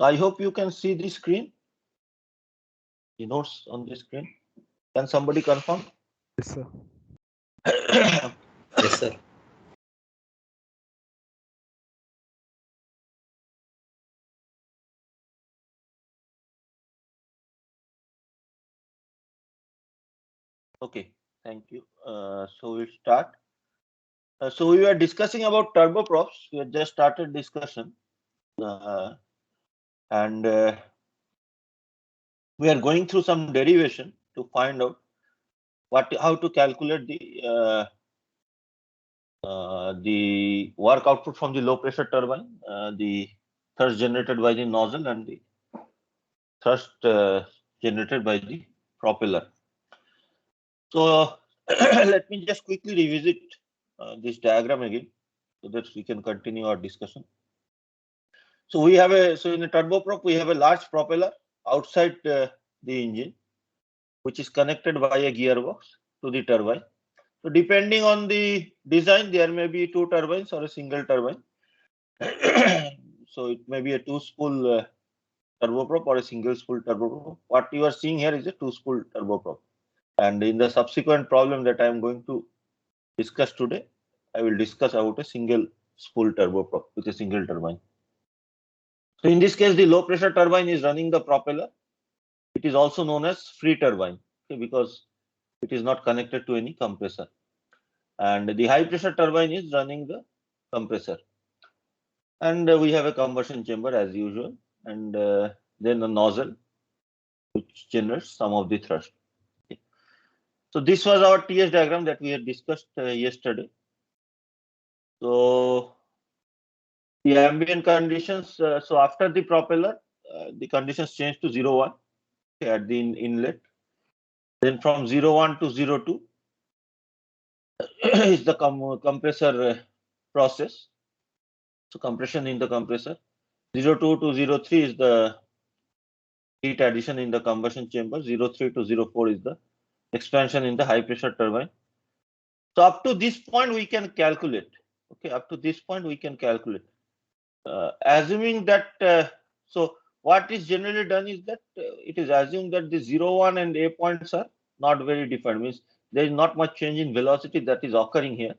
So I hope you can see the screen, the notes on the screen. Can somebody confirm? Yes, sir. Yes, sir. Okay, thank you. So we'll start. So we were discussing about turboprops. We had just started discussion, and we are going through some derivation to find out how to calculate the work output from the low pressure turbine, the thrust generated by the nozzle, and the thrust generated by the propeller. So let me just quickly revisit this diagram again so that we can continue our discussion. So we have in a turboprop we have a large propeller outside the engine, which is connected by a gearbox to the turbine. So depending on the design, there may be two turbines or a single turbine. So it may be a two-spool turboprop or a single-spool turboprop. What you are seeing here is a two-spool turboprop. And in the subsequent problem that I am going to discuss today, I will discuss about a single-spool turboprop with a single turbine. So in this case, the low-pressure turbine is running the propeller. It is also known as free turbine, okay, because it is not connected to any compressor. And the high-pressure turbine is running the compressor. And we have a combustion chamber as usual, and then a nozzle which generates some of the thrust. Okay. So this was our TS diagram that we had discussed yesterday. So the ambient conditions, so after the propeller, the conditions change to 0, 1 at the inlet. Then from 0, 1 to 0, 2 is the compressor process. So compression in the compressor. 0, 2 to 0, 3 is the heat addition in the combustion chamber. 0, 3 to 0, 4 is the expansion in the high pressure turbine. So up to this point we can calculate. Okay, up to this point we can calculate. Assuming that so what is generally done is that it is assumed that the 0, 1 and A points are not very different. Means there is not much change in velocity that is occurring here.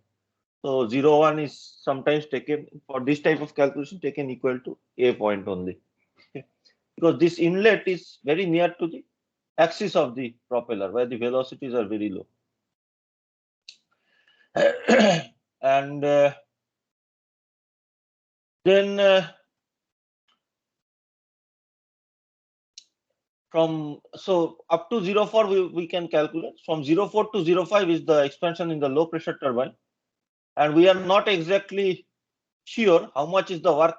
So 0, 1 is sometimes taken for this type of calculation taken equal to A point only. Okay. Because this inlet is very near to the axis of the propeller where the velocities are very low. And then from so up to 0, 4 we can calculate. From 0, 4 to 0, 5 is the expansion in the low pressure turbine, and we are not exactly sure how much is the work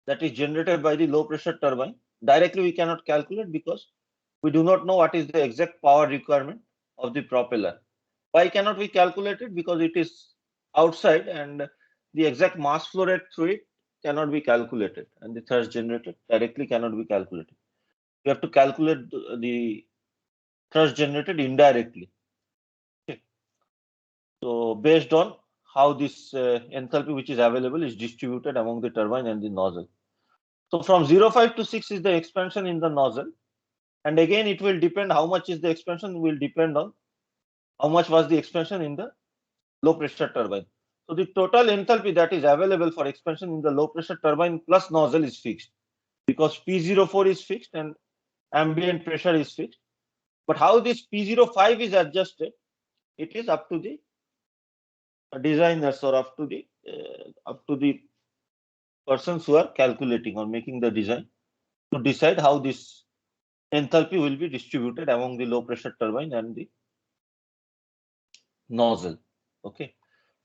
that is generated by the low pressure turbine. Directly we cannot calculate because we do not know what is the exact power requirement of the propeller. Why cannot we calculate it? Because it is outside and the exact mass flow rate through it cannot be calculated, and the thrust generated directly cannot be calculated. We have to calculate the thrust generated indirectly. Okay. So based on how this enthalpy which is available is distributed among the turbine and the nozzle. So from 0, 5 to 6 is the expansion in the nozzle, and again it will depend how much is the expansion will depend on how much was the expansion in the low pressure turbine. So the total enthalpy that is available for expansion in the low pressure turbine plus nozzle is fixed because P04 is fixed and ambient pressure is fixed. But how this P05 is adjusted, it is up to the designers or up to the persons who are calculating or making the design to decide how this enthalpy will be distributed among the low pressure turbine and the nozzle. Okay.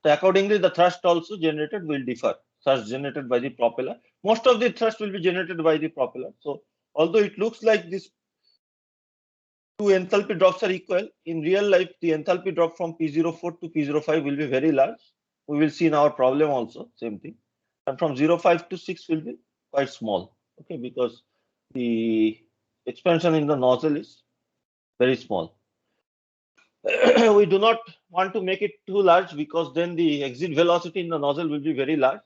So accordingly, the thrust also generated will differ. Thrust generated by the propeller. Most of the thrust will be generated by the propeller. So although it looks like this two enthalpy drops are equal, in real life, the enthalpy drop from P04 to P05 will be very large. We will see in our problem also, same thing. And from 0, 5 to 6 will be quite small. Okay, because the expansion in the nozzle is very small. We do not want to make it too large because then the exit velocity in the nozzle will be very large,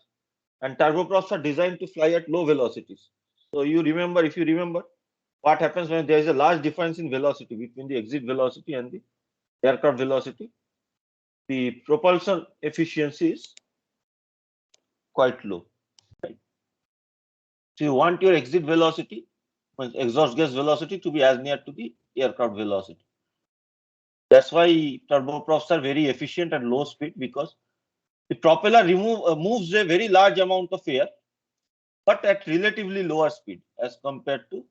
and turboprops are designed to fly at low velocities. So you remember, if you remember, what happens when there is a large difference in velocity between the exit velocity and the aircraft velocity? The propulsion efficiency is quite low. Right? So you want your exit velocity, exhaust gas velocity, to be as near to the aircraft velocity. That's why turboprops are very efficient at low speed, because the propeller moves a very large amount of air, but at relatively lower speed as compared to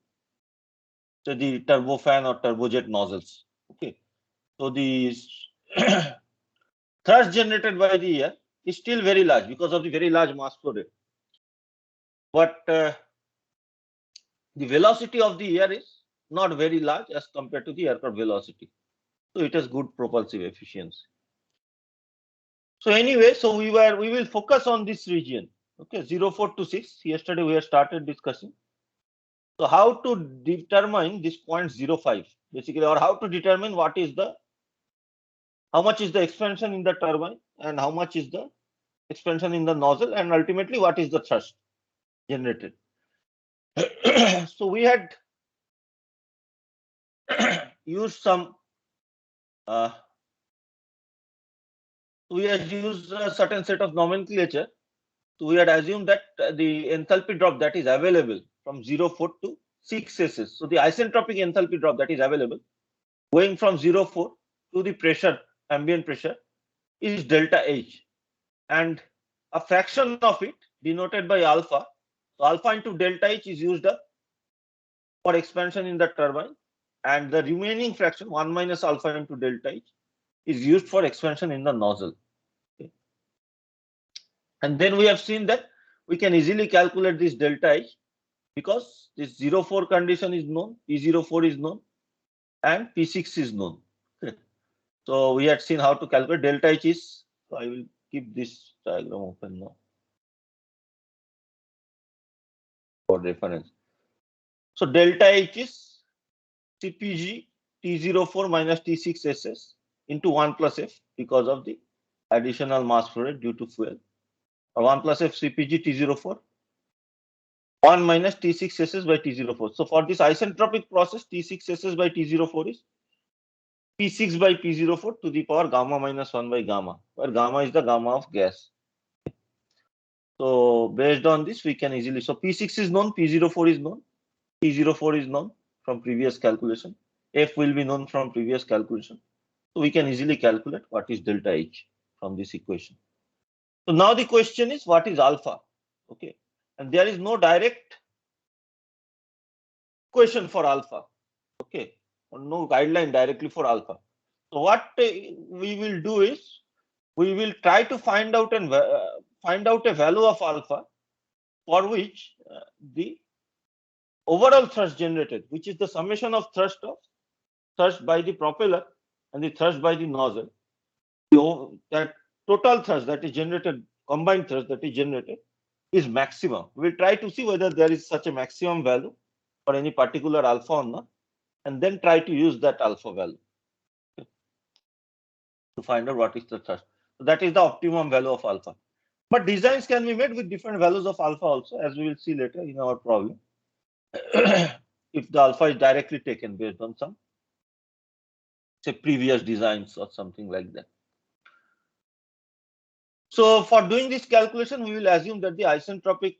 the turbofan or turbojet nozzles. Okay, so the thrust generated by the air is still very large because of the very large mass flow rate, but the velocity of the air is not very large as compared to the aircraft velocity. So it has good propulsive efficiency. So anyway, so we will focus on this region. Okay, 04 to 6. Yesterday we have started discussing. So how to determine this 0.05 basically, or how to determine how much is the expansion in the turbine and how much is the expansion in the nozzle, and ultimately what is the thrust generated. So we had used some we had used a certain set of nomenclature. So we had assumed that the enthalpy drop that is available from 04 to 6 SS. So the isentropic enthalpy drop that is available going from 04 to the pressure, ambient pressure, is delta H, and a fraction of it denoted by alpha. So alpha into delta H is used up for expansion in the turbine, and the remaining fraction 1 minus alpha into delta H is used for expansion in the nozzle. Okay. And then we have seen that we can easily calculate this delta H, because this 04 condition is known, P04 is known, and P6 is known. Okay. So we had seen how to calculate delta H is. So I will keep this diagram open now for reference. So delta H is CPG T04 minus T6 SS into 1 plus F because of the additional mass flow rate due to fuel, or 1 plus F CPG T04 1 minus T6 SS by T04. So for this isentropic process, T6 SS by T04 is P6 by P04 to the power gamma minus 1 by gamma, where gamma is the gamma of gas. So based on this, we can easily, so P6 is known, P04 is known, P04 is known from previous calculation, F will be known from previous calculation. So we can easily calculate what is delta H from this equation. So now the question is, what is alpha? Okay, and there is no direct equation for alpha. Okay, or no guideline directly for alpha. So what we will do is, we will try to find out a value of alpha for which the overall thrust generated, which is the summation of thrust by the propeller and the thrust by the nozzle, that total thrust that is generated, combined thrust that is generated, is maximum. We will try to see whether there is such a maximum value for any particular alpha or not, and then try to use that alpha value to find out what is the thrust. So that is the optimum value of alpha. But designs can be made with different values of alpha also, as we will see later in our problem. If the alpha is directly taken based on some, say, previous designs or something like that. So for doing this calculation, we will assume that the isentropic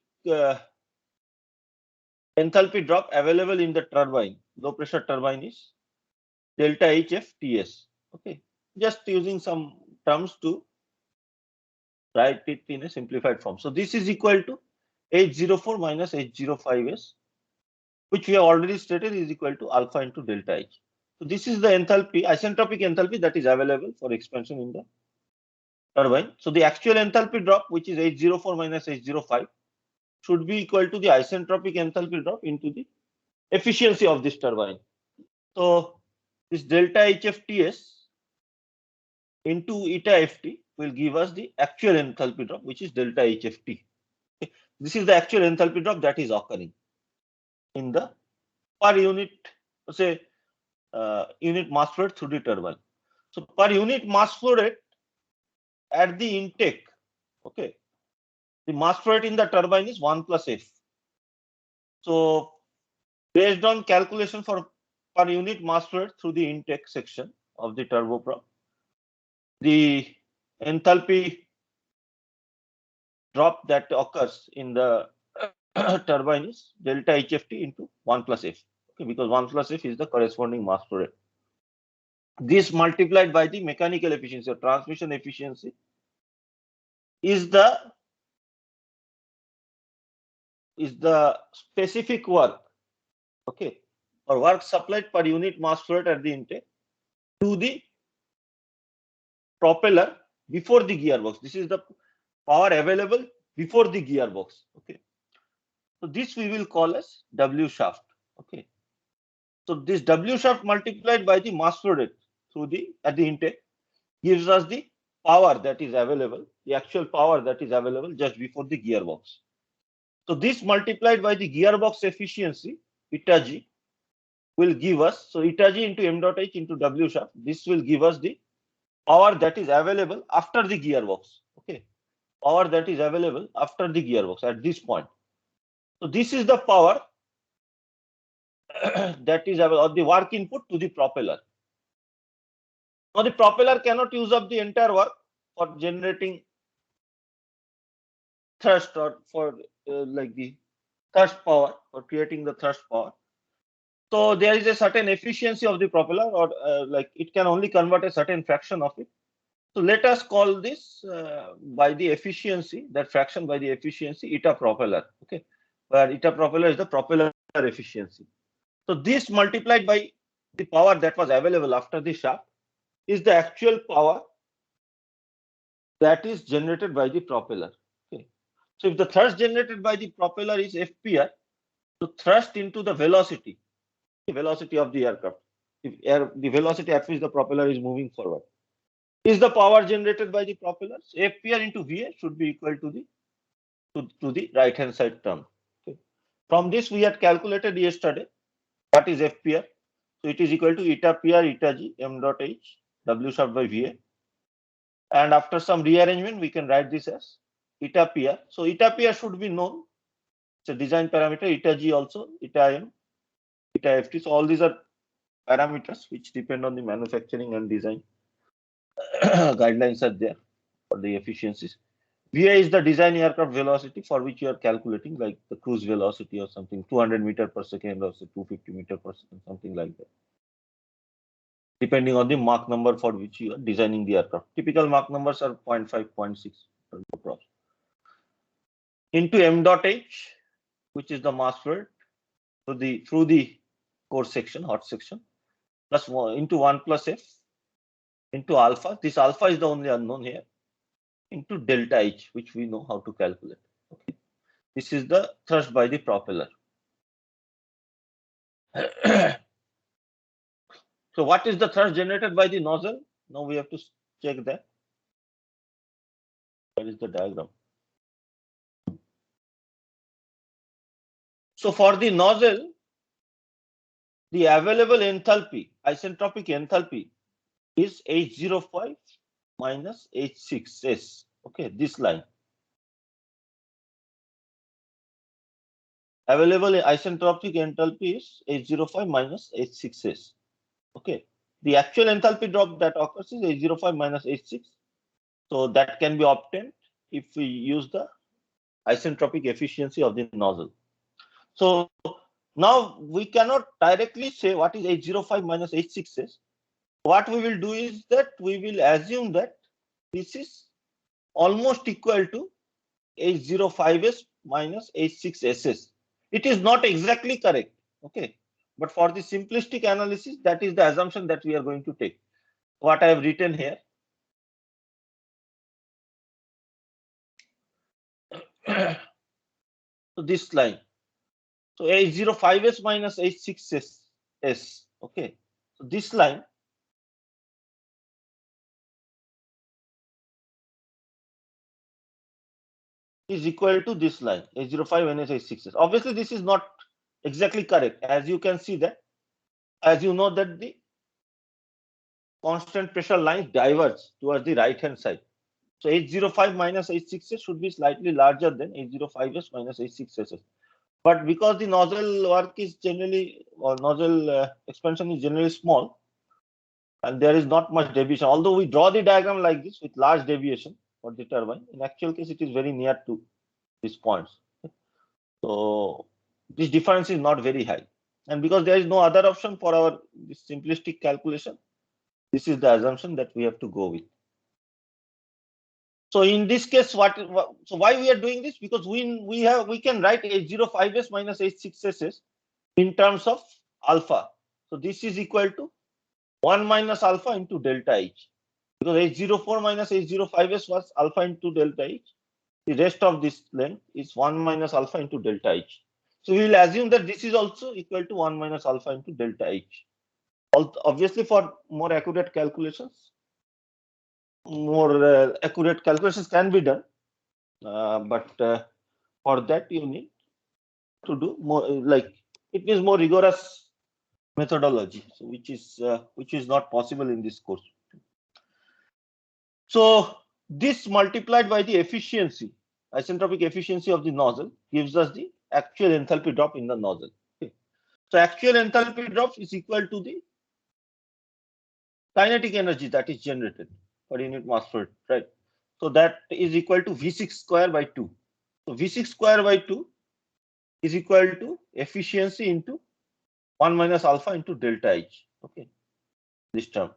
enthalpy drop available in the turbine, low pressure turbine, is delta HF Okay, just using some terms to write it in a simplified form. So this is equal to H04 minus H05S, which we have already stated is equal to alpha into delta H. So this is the enthalpy, isentropic enthalpy that is available for expansion in the turbine. So the actual enthalpy drop, which is H04 minus H05, should be equal to the isentropic enthalpy drop into the efficiency of this turbine. So this delta HFTS into eta FT will give us the actual enthalpy drop, which is delta HFT. Okay. This is the actual enthalpy drop that is occurring in the per unit, say, unit mass flow rate through the turbine. So per unit mass flow rate at the intake, okay, the mass flow rate in the turbine is 1 plus F. So based on calculation for per unit mass flow rate through the intake section of the turboprop, the enthalpy drop that occurs in the turbine is delta HFT into 1 plus F, okay, because 1 plus F is the corresponding mass flow rate. This multiplied by the mechanical efficiency or transmission efficiency is the specific work, okay, or work supplied per unit mass flow rate at the intake to the propeller before the gearbox. This is the power available before the gearbox, okay. So this we will call as W shaft, okay. So this W shaft multiplied by the mass flow rate through the at the intake gives us the power that is available, the actual power that is available just before the gearbox. So this multiplied by the gearbox efficiency, eta G, will give us, so eta G into m dot h into W shaft, this will give us the power that is available after the gearbox, okay. Power that is available after the gearbox at this point. So this is the power that is available, or the work input to the propeller. Now the propeller cannot use up the entire work for generating thrust or for like the thrust power or creating the thrust power. So there is a certain efficiency of the propeller, or like it can only convert a certain fraction of it. So let us call this by the efficiency, that fraction by the efficiency, eta propeller, okay, where eta propeller is the propeller efficiency. So this multiplied by the power that was available after the shaft is the actual power that is generated by the propeller, okay. So if the thrust generated by the propeller is FPR, so thrust into the velocity of the aircraft, the velocity at which the propeller is moving forward, is the power generated by the propellers. FPR into VA should be equal to the right hand side term. Okay. From this we had calculated yesterday what is FPR. So it is equal to eta PR eta G m dot H W shaft by VA. And after some rearrangement we can write this as eta PR. So eta PR should be known. It's a design parameter. Eta G also, eta M, eta FT. So all these are parameters which depend on the manufacturing and design guidelines are there for the efficiencies. VA is the design aircraft velocity for which you are calculating, like the cruise velocity or something, 200 meters per second or 250 meters per second, something like that, depending on the Mach number for which you are designing the aircraft. Typical Mach numbers are 0.5, 0.6 into m dot h, which is the mass flow rate through the core section, hot section, plus 1 into 1 plus f into alpha. This alpha is the only unknown here, into delta H, which we know how to calculate. Okay. This is the thrust by the propeller. So what is the thrust generated by the nozzle? Now we have to check that. Where is the diagram? So for the nozzle, the available enthalpy, isentropic enthalpy, is H05 minus H6S. Okay, this line. Available isentropic enthalpy is H05 minus H6S. Okay, the actual enthalpy drop that occurs is H05 minus H6. So that can be obtained if we use the isentropic efficiency of the nozzle. So now we cannot directly say what is H05 minus H6S. What we will do is that we will assume that this is almost equal to H05S minus H6SS. It is not exactly correct, okay, but for the simplistic analysis, that is the assumption that we are going to take. What I have written here. So this line. So H05S minus H6S. Okay. So this line is equal to this line, H05 minus H6S. Obviously, this is not exactly correct. As you can see that, as you know that the constant pressure lines diverge towards the right hand side. So H05 minus H6S should be slightly larger than H05S minus H6S. But because the nozzle work is generally, or nozzle expansion is generally small, and there is not much deviation, although we draw the diagram like this with large deviation for the turbine, in actual case it is very near to these points. So this difference is not very high, and because there is no other option for our this simplistic calculation, this is the assumption that we have to go with. So in this case, so why we are doing this? Because we can write H05s minus H6s in terms of alpha. So this is equal to 1 minus alpha into delta H, because H04 minus H05s was alpha into delta H. The rest of this length is 1 minus alpha into delta H. So we will assume that this is also equal to 1 minus alpha into delta H. Obviously, for more accurate calculations, can be done, but for that you need to do more, like it is more rigorous methodology, so which is not possible in this course. So this multiplied by the efficiency, isentropic efficiency of the nozzle, gives us the actual enthalpy drop in the nozzle. Okay. So actual enthalpy drop is equal to the kinetic energy that is generated per unit mass flow rate, right? So that is equal to V6 square by 2. So V6 square by 2 is equal to efficiency into 1 minus alpha into delta H. Okay, this term.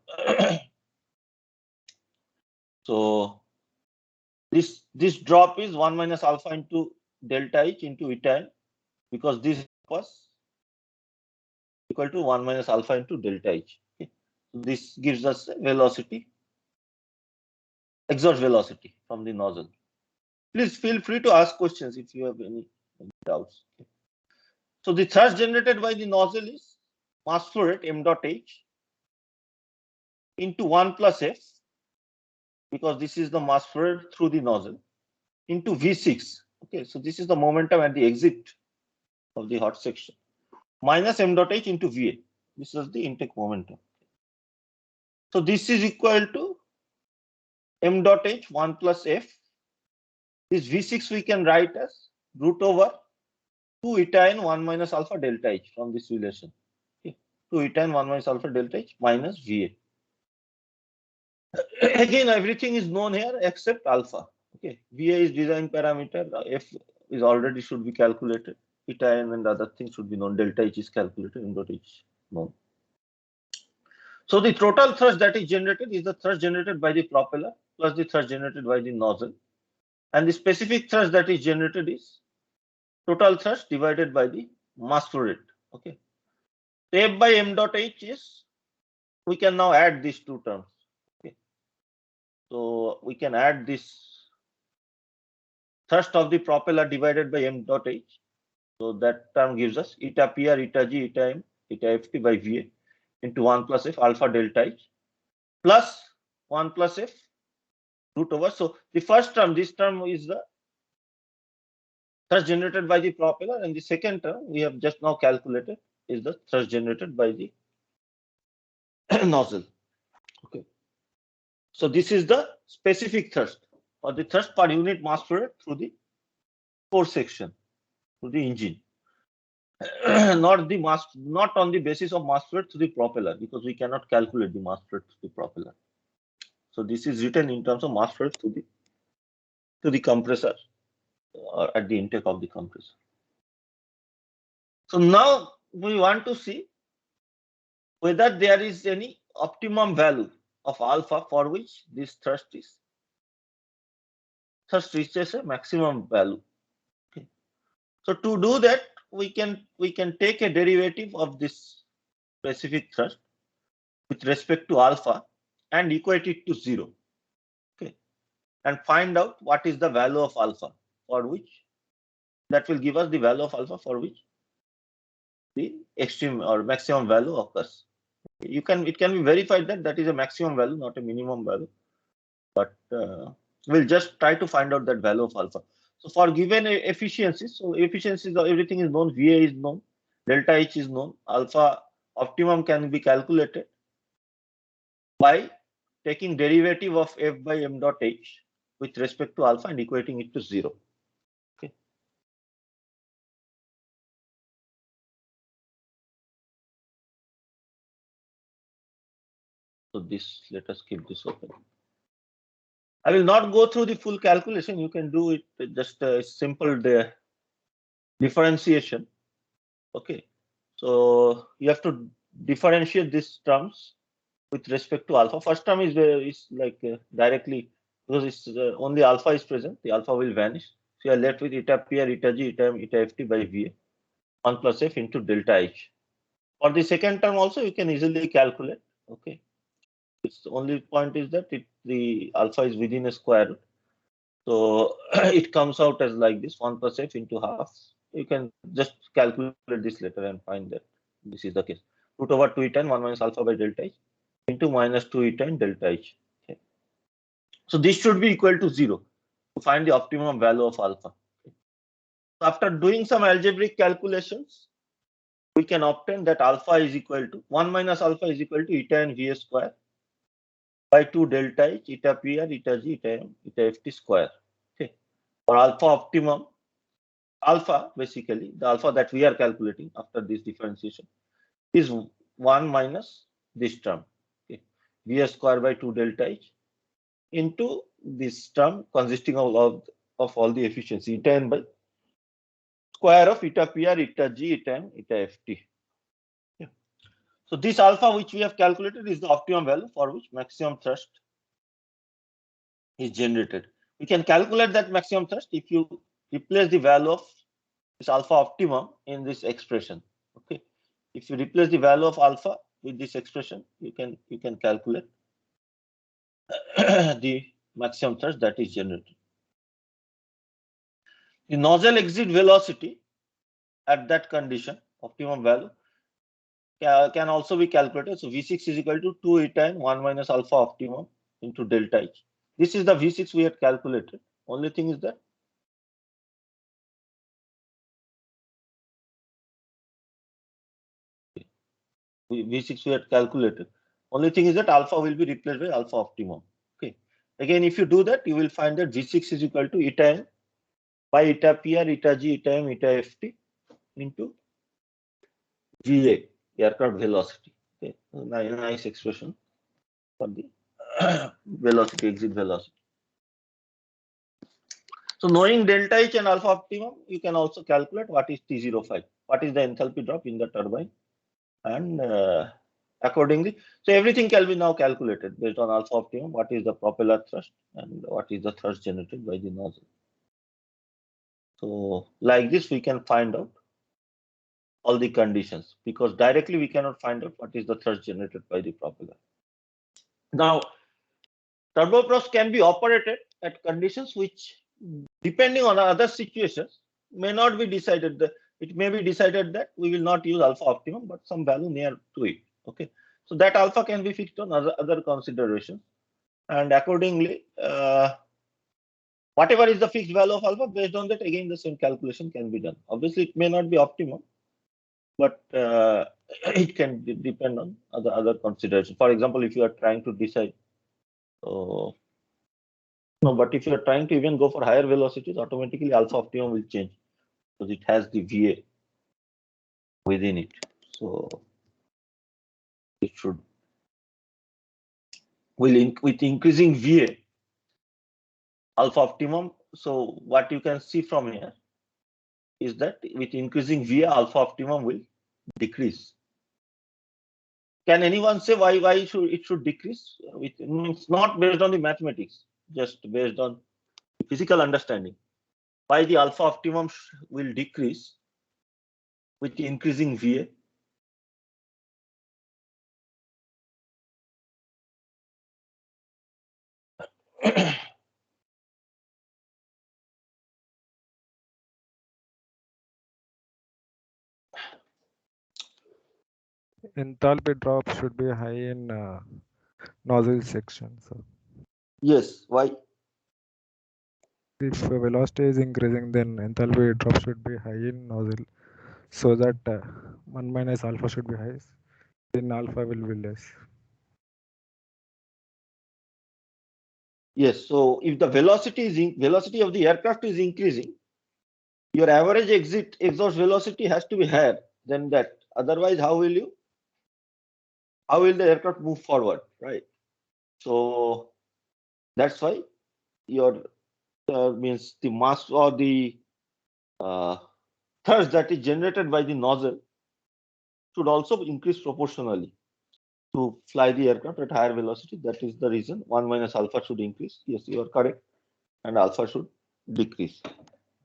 So this drop is 1 minus alpha into delta H into eta n, because this was equal to 1 minus alpha into delta H. Okay. So this gives us velocity, exhaust velocity from the nozzle. Please feel free to ask questions if you have any doubts. Okay. So the thrust generated by the nozzle is mass flow rate m dot H into 1 plus F, because this is the mass flow rate through the nozzle, into V6. Okay, so this is the momentum at the exit of the hot section, minus m dot H into VA. This is the intake momentum. So this is equal to m dot H 1 plus F. This V6 we can write as root over 2 eta n 1 minus alpha delta H from this relation. Okay. 2 eta n 1 minus alpha delta H minus VA. Again, everything is known here except alpha. Okay, VA is design parameter. F is already should be calculated. Eta n and other things should be known. Delta H is calculated. M dot H known. So the total thrust that is generated is the thrust generated by the propeller plus the thrust generated by the nozzle, and the specific thrust that is generated is total thrust divided by the mass flow rate. Okay, F by m dot H is, we can now add these two terms. Okay, so we can add this thrust of the propeller divided by m dot H. So that term gives us eta PR, eta G, eta M, eta FT by VA into 1 plus F alpha delta H plus 1 plus F root over. So the first term, this term is the thrust generated by the propeller, and the second term we have just now calculated is the thrust generated by the nozzle. Okay. So this is the specific thrust, or the thrust per unit mass flow rate through the core section, through the engine. Not on the basis of mass flow rate to the propeller, because we cannot calculate the mass flow rate to the propeller. So this is written in terms of mass flow rate to the compressor, or at the intake of the compressor. So now we want to see whether there is any optimum value of alpha for which this thrust reaches a maximum value. Okay. So to do that, we can take a derivative of this specific thrust with respect to alpha and equate it to 0. Okay, and find out what is the value of alpha for which that will give us the value of alpha for which the extreme or maximum value occurs. It can be verified that that is a maximum value, not a minimum value, but we'll just try to find out that value of alpha. So for given efficiencies, so efficiencies, everything is known, VA is known, delta H is known, alpha optimum can be calculated by taking derivative of F by m dot H with respect to alpha and equating it to 0. Okay. So this, let us keep this open. I will not go through the full calculation. You can do it just a simple differentiation. Okay, so you have to differentiate these terms with respect to alpha. First term is like directly, because it's only alpha is present, the alpha will vanish. So you are left with eta PR, eta G, eta M, eta FT by VA, 1 plus F into delta H. For the second term also you can easily calculate. Okay, its only point is that the alpha is within a square root. So it comes out as like this, 1 plus F into half. You can just calculate this later and find that this is the case. Root over 2 eta 1 minus alpha by delta H into minus 2 eta delta H. Okay. So this should be equal to 0 to find the optimum value of alpha. Okay. So after doing some algebraic calculations, we can obtain that alpha is equal to 1 minus alpha is equal to eta n VA square by 2 delta H, eta PR, eta G, eta M, eta FT square. Okay. For alpha optimum, alpha basically the alpha that we are calculating after this differentiation is 1 minus this term, okay, VA square by 2 delta H into this term consisting of all the efficiency, eta n by square of eta PR, eta G, eta M, eta FT. Yeah. So this alpha which we have calculated is the optimum value for which maximum thrust is generated. We can calculate that maximum thrust if you replace the value of this alpha optimum in this expression. Okay, if you replace the value of alpha with this expression, you can calculate the maximum thrust that is generated. The nozzle exit velocity at that condition, optimum value, can also be calculated. So V6 is equal to 2 eta n 1 minus alpha optimum into delta H. This is the V6 we had calculated. Only thing is that V6 we had calculated. Only thing is that alpha will be replaced by alpha optimum. Okay. Again, if you do that, you will find that V6 is equal to eta n by eta PR, eta G, eta M, eta FT into VA, aircraft velocity. Okay. Nice expression for the velocity, exit velocity. So knowing delta H and alpha optimum, you can also calculate what is T05, what is the enthalpy drop in the turbine, and accordingly, so everything can be now calculated based on alpha optimum, what is the propeller thrust and what is the thrust generated by the nozzle. So like this, we can find out all the conditions, because directly we cannot find out what is the thrust generated by the propeller. Now, turboprops can be operated at conditions which, depending on other situations, may not be decided. It may be decided that we will not use alpha optimum, but some value near to it. Okay, so that alpha can be fixed on other considerations, and accordingly, whatever is the fixed value of alpha, based on that, again the same calculation can be done. Obviously, it may not be optimum, but it can depend on other considerations. For example, if you are trying to decide, no, but if you are trying to even go for higher velocities, automatically alpha optimum will change because it has the VA within it. So it should, with increasing VA, alpha optimum. So what you can see from here is that with increasing VA, alpha optimum will decrease. Can anyone say why it should decrease? It's not based on the mathematics, just based on physical understanding. Why the alpha optimum will decrease with increasing VA? Enthalpy drop should be high in nozzle section. So Yes, why? if velocity is increasing, then enthalpy drop should be high in nozzle, so that 1 minus alpha should be high, then alpha will be less. Yes, so if the velocity of the aircraft is increasing, your average exhaust velocity has to be higher than that. Otherwise, how will the aircraft move forward? right? So that's why your means the mass or the thrust that is generated by the nozzle should also increase proportionally to fly the aircraft at higher velocity. That is the reason 1 minus alpha should increase. Yes, you are correct, and alpha should decrease.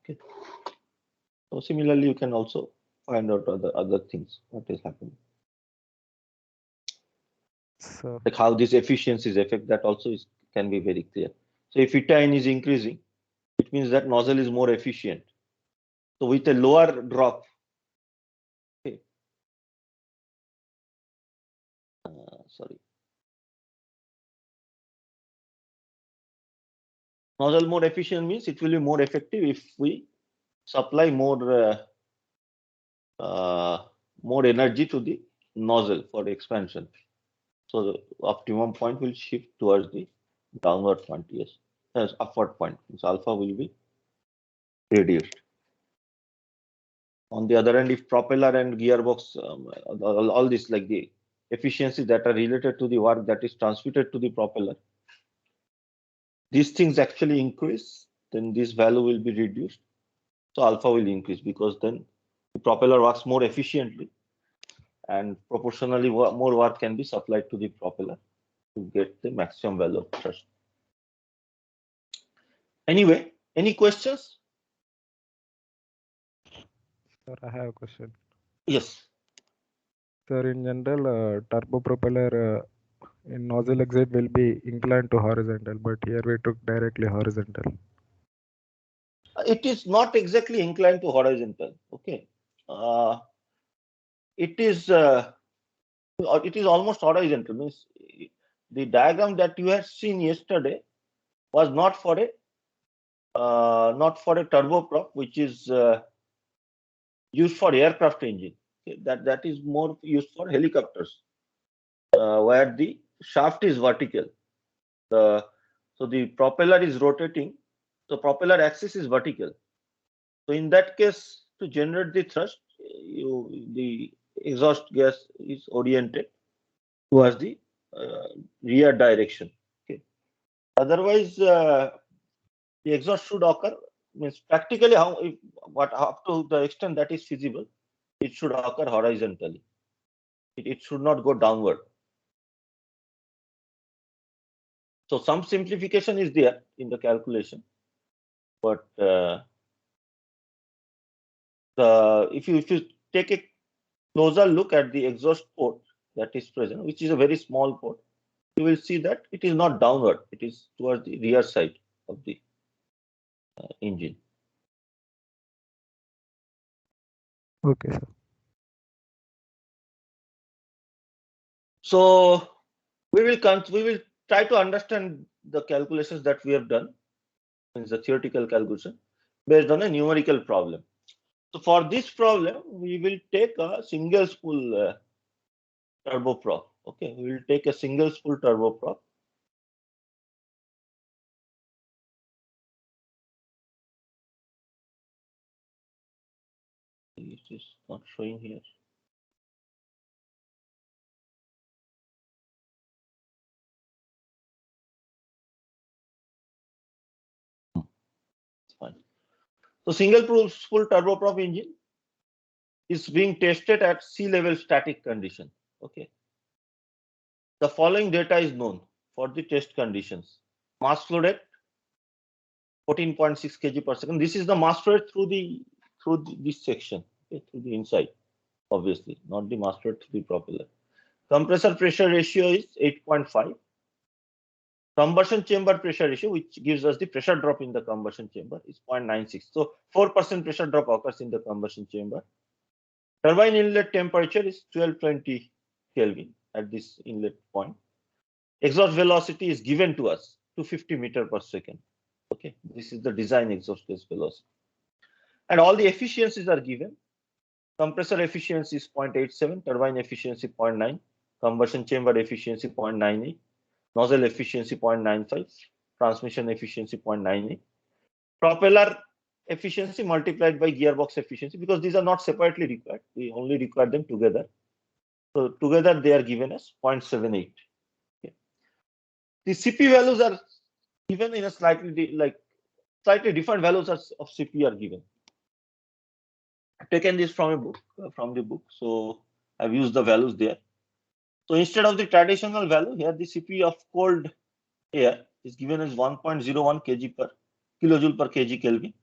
Okay. So similarly, you can also find out other things what is happening, So like how these efficiencies affect. That also can be very clear. So if eta n is increasing, it means that nozzle is more efficient. So with a lower drop, okay, sorry, nozzle more efficient means it will be more effective if we supply more energy to the nozzle for expansion. So the optimum point will shift towards the downward point, yes, as upward point. So alpha will be reduced. On the other hand, if propeller and gearbox, all this like the efficiencies that are related to the work that is transmitted to the propeller, these things actually increase, then this value will be reduced. So alpha will increase because then the propeller works more efficiently and proportionally more work can be supplied to the propeller to get the maximum value of thrust. Anyway, any questions? sir, I have a question. Yes. Sir, in general, turbo propeller in nozzle exit will be inclined to horizontal, but here we took directly horizontal. It is not exactly inclined to horizontal. Okay. It is almost horizontal. Means the diagram that you had seen yesterday was not for a turboprop, which is used for aircraft engine. Okay, that is more used for helicopters, where the shaft is vertical. So the propeller is rotating. So propeller axis is vertical. So in that case, to generate the thrust, the exhaust gas is oriented towards the rear direction. Okay. Otherwise, the exhaust should occur. Means practically, what up to the extent that is feasible, it should occur horizontally. It should not go downward. So some simplification is there in the calculation, but if you take a closer look at the exhaust port that is present, which is a very small port, you will see that it is not downward. It is towards the rear side of the engine. Okay, sir. So we will try to understand the calculations that we have done, means the theoretical calculation, based on a numerical problem. So for this problem, we will take a single spool turboprop. Okay, we will take a single spool turboprop. It is not showing here. It's fine. So single spool turboprop engine is being tested at sea level static condition. Okay. The following data is known for the test conditions. Mass flow rate 14.6 kg per second. This is the mass flow rate through this section, okay, through the inside, obviously, not the mass flow rate through the propeller. Compressor pressure ratio is 8.5. Combustion chamber pressure ratio, which gives us the pressure drop in the combustion chamber, is 0.96. So 4% pressure drop occurs in the combustion chamber. Turbine inlet temperature is 1220 Kelvin at this inlet point. Exhaust velocity is given to us, 250 meter per second. Okay, this is the design exhaust gas velocity. And all the efficiencies are given. Compressor efficiency is 0.87, turbine efficiency 0.9, combustion chamber efficiency 0.98, nozzle efficiency 0.95, transmission efficiency 0.98, propeller efficiency multiplied by gearbox efficiency, because these are not separately required. We only require them together. So together they are given as 0.78. Okay. The CP values are given in a slightly different values of CP are given. I've taken this from a book, from the book. So I've used the values there. So instead of the traditional value, here the CP of cold air is given as 1.01 kilojoule per kg Kelvin.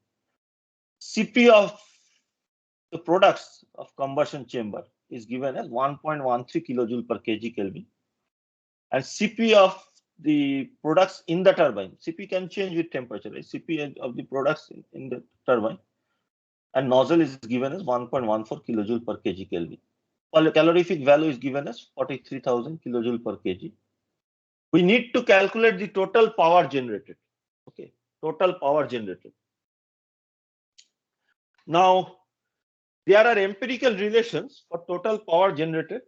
CP of the products of combustion chamber is given as 1.13 kilojoule per kg Kelvin. And CP of the products in the turbine, CP can change with temperature, right? CP of the products in the turbine and nozzle is given as 1.14 kilojoule per kg Kelvin. While the calorific value is given as 43,000 kilojoule per kg. We need to calculate the total power generated. Okay, total power generated. Now, there are empirical relations for total power generated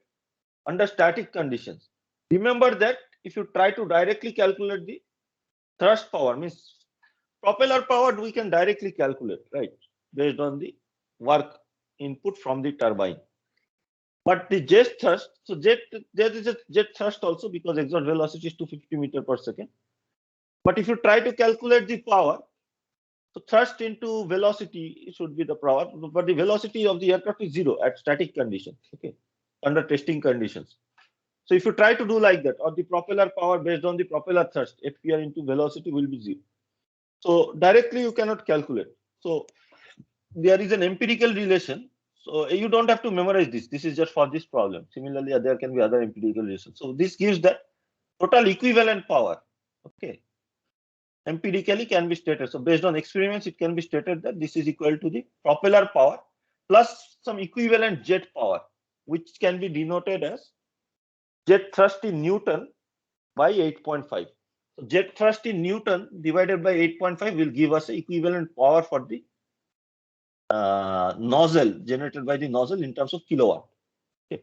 under static conditions. Remember that if you try to directly calculate the thrust power, means propeller power, we can directly calculate, right, based on the work input from the turbine. But the jet thrust, so there is a jet thrust also because exhaust velocity is 250 meters per second. But if you try to calculate the power, so thrust into velocity should be the power, but the velocity of the aircraft is zero at static conditions, okay, under testing conditions. So if you try to do like that, or the propeller power based on the propeller thrust, FPR into velocity will be zero. So directly you cannot calculate. So there is an empirical relation. So you don't have to memorize this. This is just for this problem. Similarly, there can be other empirical relations. So this gives the total equivalent power. Okay. Empirically can be stated. So based on experiments, it can be stated that this is equal to the propeller power plus some equivalent jet power, which can be denoted as jet thrust in Newton by 8.5. So jet thrust in Newton divided by 8.5 will give us equivalent power for the nozzle generated by the nozzle in terms of kilowatt. Okay.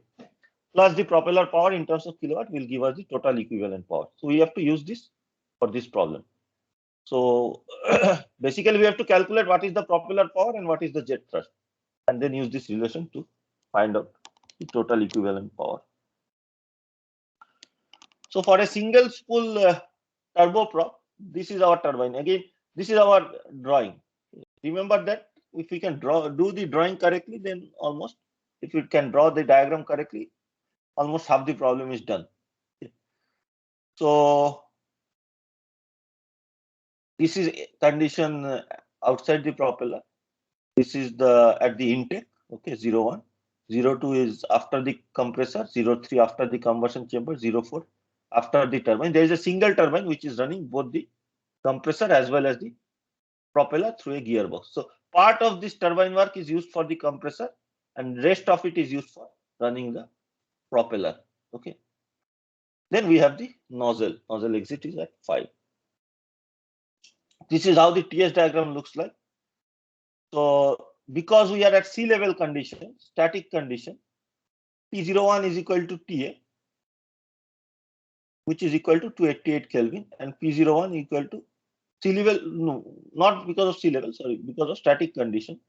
Plus the propeller power in terms of kilowatt will give us the total equivalent power. So we have to use this for this problem. So basically we have to calculate what is the propeller power and what is the jet thrust, and then use this relation to find out the total equivalent power. So for a single spool turboprop, this is our turbine. Again, this is our drawing. Remember that if we can do the drawing correctly, then almost, if you can draw the diagram correctly, almost half the problem is done. So this is condition outside the propeller. This is the at the intake. Okay, 01. 02 is after the compressor. 03 after the combustion chamber. 04 after the turbine. There is a single turbine which is running both the compressor as well as the propeller through a gearbox. So part of this turbine work is used for the compressor and rest of it is used for running the propeller. Okay. Then we have the nozzle. Nozzle exit is at 5. This is how the TS diagram looks like. So because we are at sea level condition, static condition, P01 is equal to TA, which is equal to 288 Kelvin, and P01 equal to sea level, no, not because of sea level, sorry, because of static condition.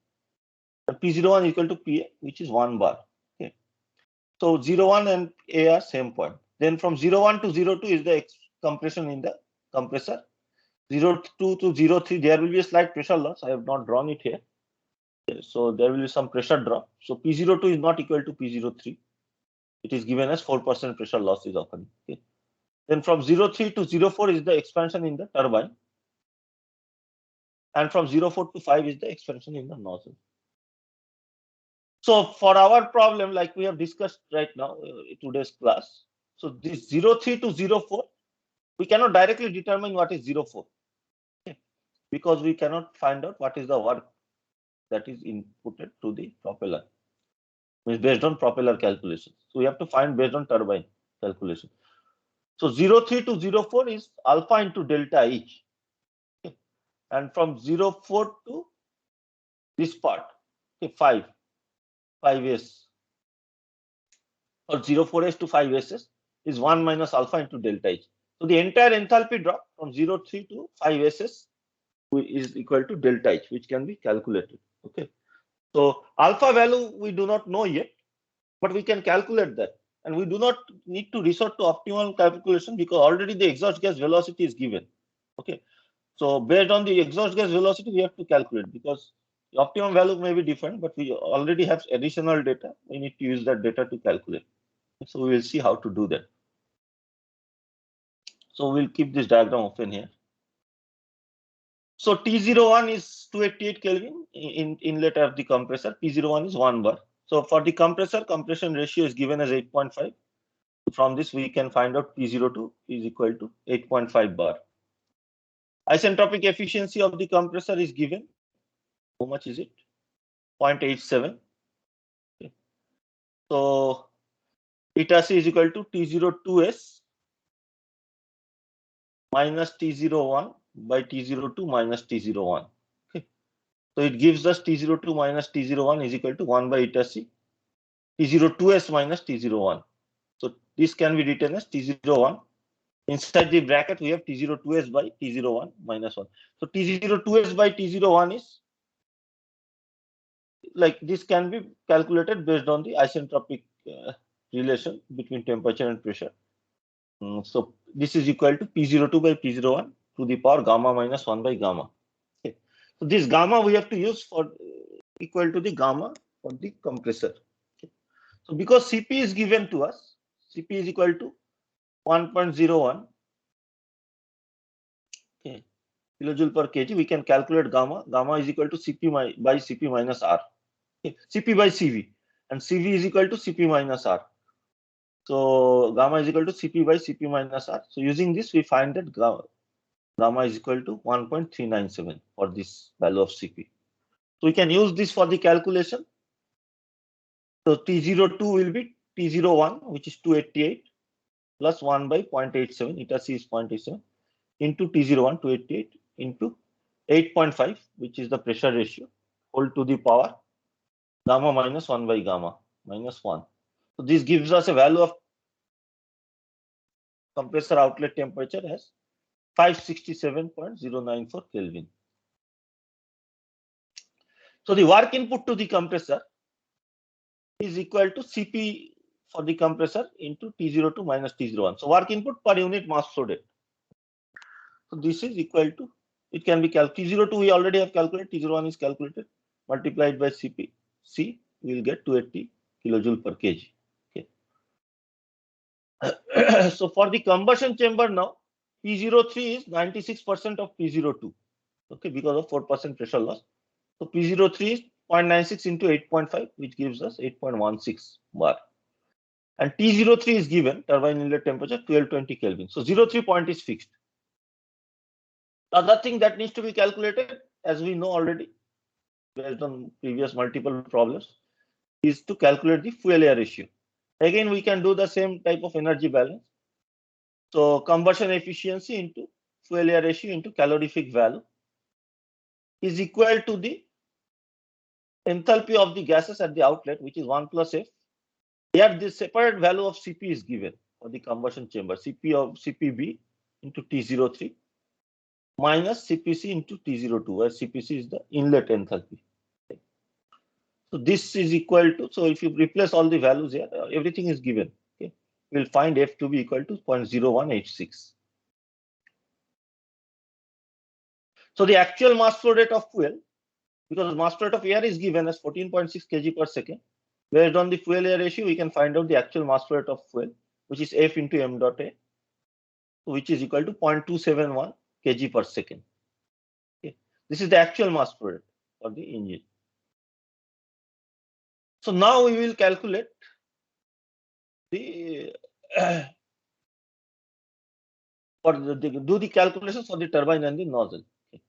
And P01 equal to PA, which is 1 bar. Okay. So 01 and A are same point. Then from 01 to 02 is the compression in the compressor. 02 to 03, there will be a slight pressure loss. I have not drawn it here. So there will be some pressure drop. So P02 is not equal to P03. It is given as 4% pressure loss is occurring. Okay. Then from 03 to 04 is the expansion in the turbine. And from 04 to 5 is the expansion in the nozzle. So for our problem, like we have discussed right now in today's class, so this 03 to 04, we cannot directly determine what is 04. Okay. Because we cannot find out what is the work that is inputted to the propeller. Means based on propeller calculations. So we have to find based on turbine calculation. So 03 to 04 is alpha into delta H. Okay. And from 04 to this part, okay, 5S or 04S to 5SS is 1 minus alpha into delta H. So the entire enthalpy drop from 03 to 5SS is equal to delta H, which can be calculated. Okay. So alpha value we do not know yet, but we can calculate that. and we do not need to resort to optimal calculation because already the exhaust gas velocity is given. Okay, so based on the exhaust gas velocity, we have to calculate because the optimum value may be different, but we already have additional data. We need to use that data to calculate. So we will see how to do that. So we'll keep this diagram open here. So T01 is 288 Kelvin in inlet of the compressor. P01 is 1 bar. So for the compressor, compression ratio is given as 8.5. From this, we can find out P02 is equal to 8.5 bar. Isentropic efficiency of the compressor is given. How much is it? 0.87. Okay. So eta C is equal to T02S minus T01 by T02 minus T01. Okay. So it gives us T02 minus T01 is equal to 1 by eta C, T02S minus T01. So this can be written as T01. Inside the bracket, we have T02S by T01 minus 1. So T02S by T01 is like this can be calculated based on the isentropic relation between temperature and pressure. So this is equal to P02 by P01 to the power gamma minus 1 by gamma. Okay. So this gamma we have to use for equal to the gamma for the compressor. Okay. So because Cp is given to us, Cp is equal to 1.01 okay, kilojoule per kg, we can calculate gamma. Gamma is equal to Cp by Cp minus R. Okay. Cp by Cv, and Cv is equal to Cp minus R. So gamma is equal to Cp by Cp minus R. So using this, we find that gamma is equal to 1.397 for this value of Cp. So we can use this for the calculation. So T02 will be T01, which is 288 plus 1 by 0.87, eta C is 0.87 into T01, 288 into 8.5, which is the pressure ratio, whole to the power gamma minus 1 by gamma minus 1. So this gives us a value of compressor outlet temperature as 567.094 Kelvin. So the work input to the compressor is equal to Cp for the compressor into T02 minus T01. So work input per unit mass flow rate. So this is equal to, it can be calculated. T02 we already have calculated, T01 is calculated, multiplied by Cp. C we will get 280 kilojoule per kg. Okay. So for the combustion chamber now, P03 is 96% of P02. Okay, because of 4% pressure loss. So P03 is 0.96 into 8.5, which gives us 8.16 bar. And T03 is given, turbine inlet temperature 1220 Kelvin. So 03 point is fixed. The other thing that needs to be calculated, as we know already, based on previous multiple problems, is to calculate the fuel air ratio. Again, we can do the same type of energy balance. So combustion efficiency into fuel air ratio into calorific value is equal to the enthalpy of the gases at the outlet, which is 1 plus F. Here, the separate value of Cp is given for the combustion chamber, Cp of Cpb into T03 minus Cpc into T02, where Cpc is the inlet enthalpy. Okay. So this is equal to, so if you replace all the values here, everything is given. Okay. We'll find F to be equal to 0.0186. So the actual mass flow rate of fuel, because the mass flow rate of air is given as 14.6 kg per second. Based on the fuel air ratio, we can find out the actual mass flow rate of fuel, which is F into m dot A, which is equal to 0.271 kg per second. Okay. This is the actual mass flow rate for the engine. So now we will calculate the do the calculations for the turbine and the nozzle. Okay.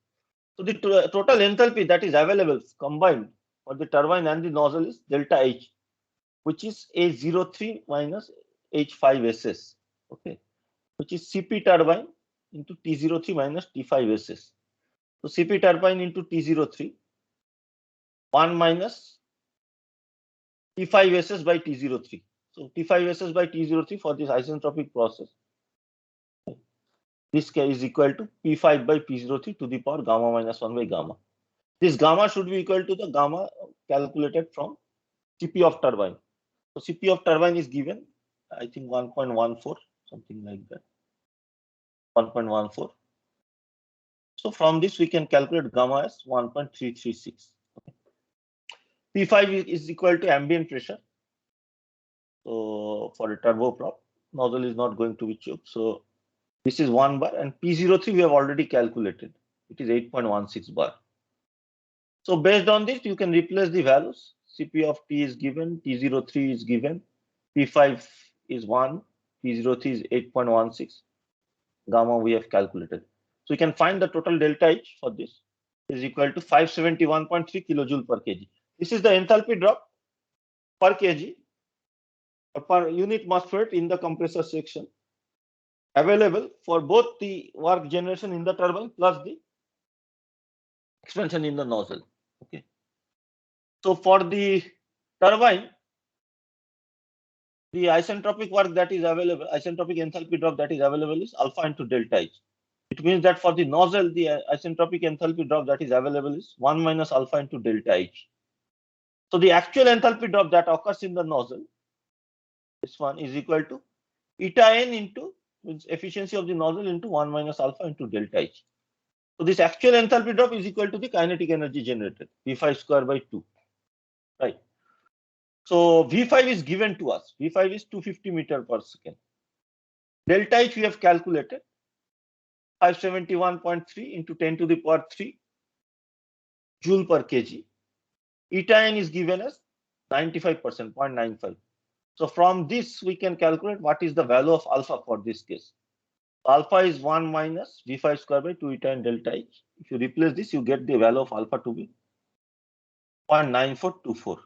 So the total enthalpy that is available combined for the turbine and the nozzle is delta H, which is A03 minus H5SS, okay, which is Cp turbine into T03 minus T5SS. So Cp turbine into T03, 1 minus T5SS by T03. So T5SS by T03 for this isentropic process. This is equal to P5 by P03 to the power gamma minus 1 by gamma. This gamma should be equal to the gamma calculated from Cp of turbine. So Cp of turbine is given I think 1.14, something like that. 1.14. So from this we can calculate gamma as 1.336. Okay. P5 is equal to ambient pressure. So for a turboprop, nozzle is not going to be choked. So this is 1 bar, and P03 we have already calculated. It is 8.16 bar. So based on this, you can replace the values. Cp of T is given, T03 is given, P5 is 1, P03 is 8.16, gamma we have calculated. So you can find the total delta H for this is equal to 571.3 kilojoule per kg. This is the enthalpy drop per kg or per unit mass flow rate in the compressor section available for both the work generation in the turbine plus the expansion in the nozzle. Okay. So for the turbine, the isentropic work that is available, isentropic enthalpy drop that is available is alpha into delta H. It means that for the nozzle, the isentropic enthalpy drop that is available is 1 minus alpha into delta H. So the actual enthalpy drop that occurs in the nozzle, this one is equal to eta n into means efficiency of the nozzle into 1 minus alpha into delta H. So this actual enthalpy drop is equal to the kinetic energy generated, V5 square by 2, right? So V5 is given to us. V5 is 250 meter per second. Delta H we have calculated 571.3 into 10 to the power 3 joule per kg. Eta n is given as 95%, 0.95. So from this we can calculate what is the value of alpha for this case. Alpha is 1 minus V5 square by 2 eta n delta H. If you replace this, you get the value of alpha to be 0.9424.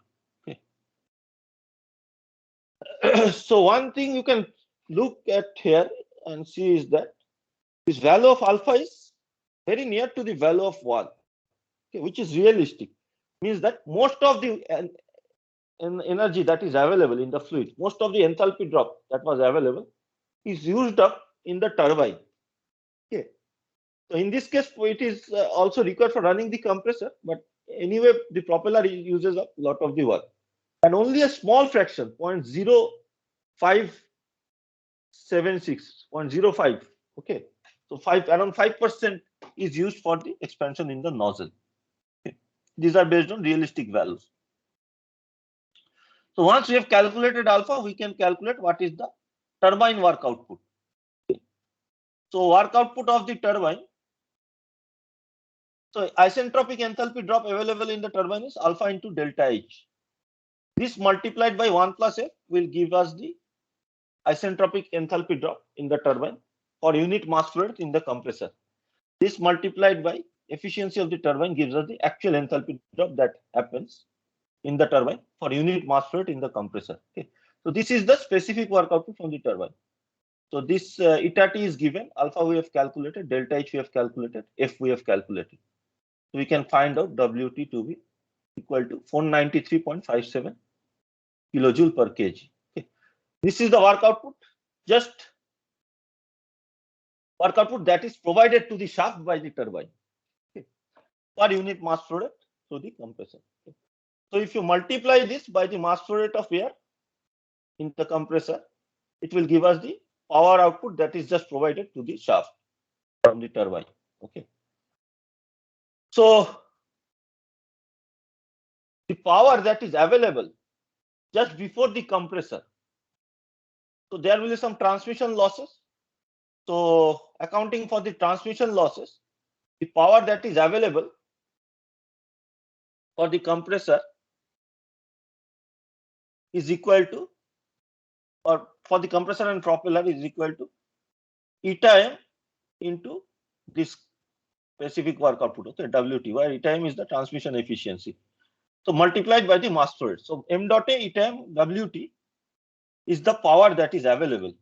Okay. So one thing you can look at here and see is that this value of alpha is very near to the value of 1, okay, which is realistic. Means that most of the energy that is available in the fluid, most of the enthalpy drop that was available is used up in the turbine. Okay. So in this case, it is also required for running the compressor, but anyway, the propeller uses up a lot of the work. And only a small fraction, 0.0576, 0.05, okay. So around 5% is used for the expansion in the nozzle. Okay. These are based on realistic values. So once we have calculated alpha, we can calculate what is the turbine work output. Okay. So work output of the turbine. So isentropic enthalpy drop available in the turbine is alpha into delta H. This multiplied by 1 plus F will give us the isentropic enthalpy drop in the turbine for unit mass flow rate in the compressor. This multiplied by efficiency of the turbine gives us the actual enthalpy drop that happens in the turbine for unit mass flow rate in the compressor. Okay. So this is the specific work output from the turbine. So this eta T is given, alpha we have calculated, delta H we have calculated, F we have calculated. So we can find out WT to be equal to 493.57 kilojoule per kg. Okay. This is the work output, just work output that is provided to the shaft by the turbine, okay, per unit mass flow rate to the compressor. Okay. So if you multiply this by the mass flow rate of air in the compressor, it will give us the power output that is just provided to the shaft from the turbine. Okay. So the power that is available just before the compressor. So there will be some transmission losses. So accounting for the transmission losses, the power that is available for the compressor is equal to, or for the compressor and propeller is equal to eta m into this specific work output, okay, WT, where eta m is the transmission efficiency. So multiplied by the mass flow rate. So m dot a eta m WT is the power that is available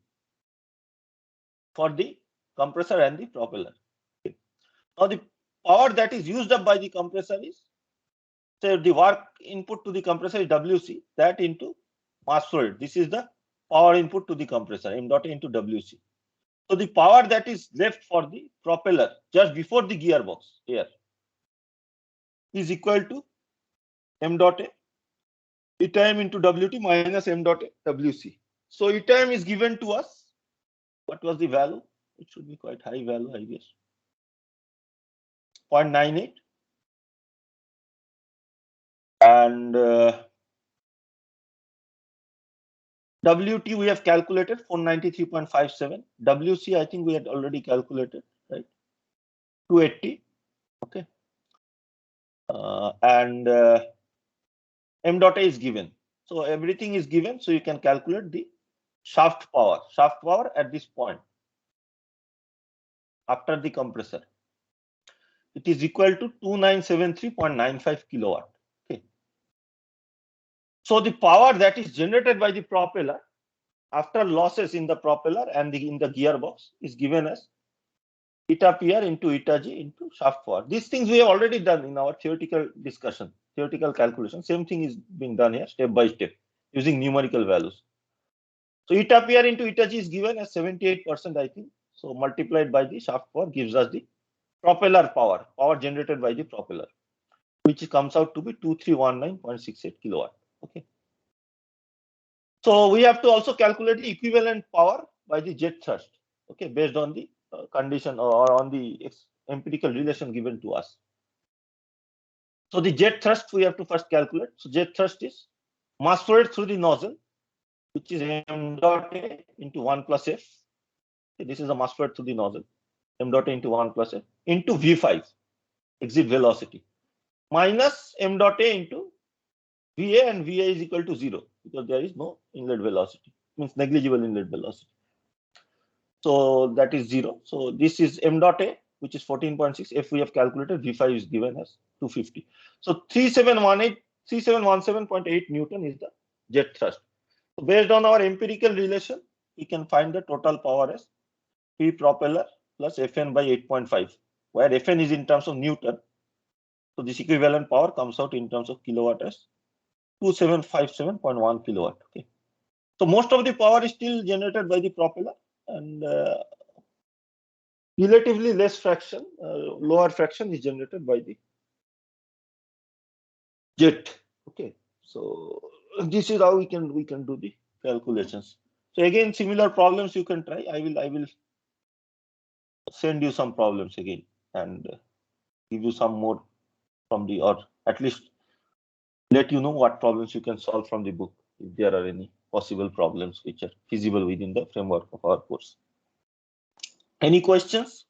for the compressor and the propeller. Okay. Now the power that is used up by the compressor is, say the work input to the compressor is WC, that into mass flow rate. This is the power input to the compressor, m dot a into WC. So the power that is left for the propeller just before the gearbox here is equal to m dot a eta m into WT minus m dot a WC. So ETIM is given to us. What was the value? It should be quite high value, I guess. 0.98. And WT we have calculated 493.57. WC I think we had already calculated, right? 280. Okay. And m dot a is given. So everything is given. So you can calculate the shaft power. Shaft power at this point after the compressor. It is equal to 2973.95 kilowatt. Okay. So the power that is generated by the propeller after losses in the propeller and in the gearbox is given as eta PR into eta G into shaft power. These things we have already done in our theoretical discussion, theoretical calculation. Same thing is being done here step by step using numerical values. So eta PR into eta G is given as 78%, I think. So multiplied by the shaft power gives us the propeller power, power generated by the propeller, which comes out to be 2319.68 kilowatt. Okay. So we have to also calculate the equivalent power by the jet thrust. Okay, based on the condition or on the empirical relation given to us. So the jet thrust we have to first calculate. So jet thrust is mass flow rate through the nozzle, which is m dot a into 1 plus f. Okay, this is the mass flow rate through the nozzle, m dot a into 1 plus f into v5, exit velocity, minus m dot a into VA, and VA is equal to 0 because there is no inlet velocity, means negligible inlet velocity. So that is 0. So this is m dot a, which is 14.6. If we have calculated, V5 is given as 250. So 3717.8 Newton is the jet thrust. So based on our empirical relation, we can find the total power as P propeller plus Fn by 8.5, where Fn is in terms of Newton. So this equivalent power comes out in terms of kilowatt as 2757.1 kilowatt. Okay. So most of the power is still generated by the propeller, and relatively less fraction, lower fraction is generated by the jet. Okay. So this is how we can do the calculations. So again, similar problems you can try. I will send you some problems again and give you some more from the, or at least let you know what problems you can solve from the book if there are any possible problems which are feasible within the framework of our course. Any questions?